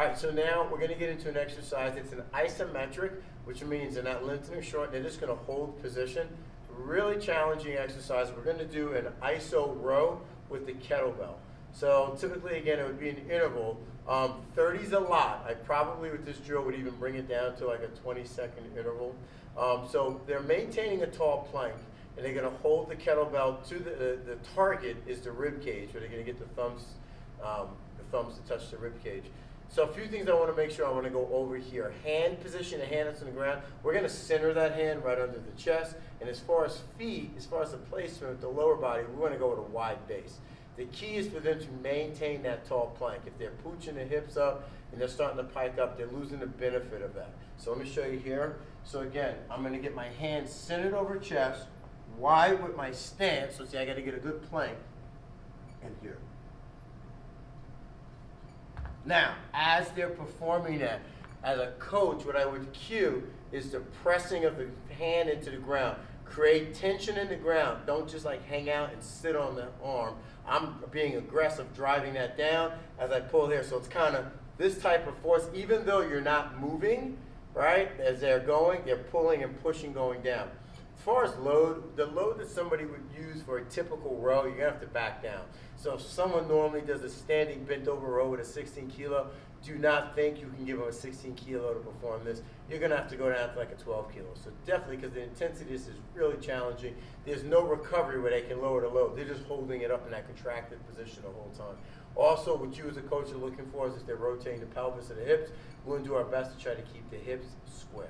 right, so now we're going to get into an exercise. It's an isometric, which means they're not lengthening short, they're just going to hold position. Really challenging exercise. We're going to do an iso row with the kettlebell. So typically, again, it would be an interval. 30 is a lot. I probably with this drill would even bring it down to like a 20-second interval. So they're maintaining a tall plank, and they're going to hold the kettlebell to the target is the rib cage, where they're going to get the thumbs to touch the rib cage. So a few things I want to make sure I want to go over here. Hand position, the hand that's on the ground. We're going to center that hand right under the chest. And as far as feet, as far as the placement of the lower body, we want to go with a wide base. The key is for them to maintain that tall plank. If they're pooching the hips up and they're starting to pike up, they're losing the benefit of that. So let me show you here. So again, I'm going to get my hand centered over chest, wide with my stance. So see, I got to get a good plank in here. Now, as they're performing that, as a coach, what I would cue is the pressing of the hand into the ground. Create tension in the ground. Don't just like hang out and sit on the arm. I'm being aggressive, driving that down as I pull here. So it's kind of this type of force, even though you're not moving, right? As they're going, they're pulling and pushing going down. As far as load, the load that somebody would use for a typical row, you're gonna have to back down. So if someone normally does a standing bent over row with a 16 kilo, do not think you can give them a 16 kilo to perform this. You're gonna have to go down to like a 12 kilo. So definitely, because the intensity of this is really challenging, there's no recovery where they can lower the load. They're just holding it up in that contracted position the whole time. Also, what you as a coach are looking for is if they're rotating the pelvis and the hips, we're gonna do our best to try to keep the hips square.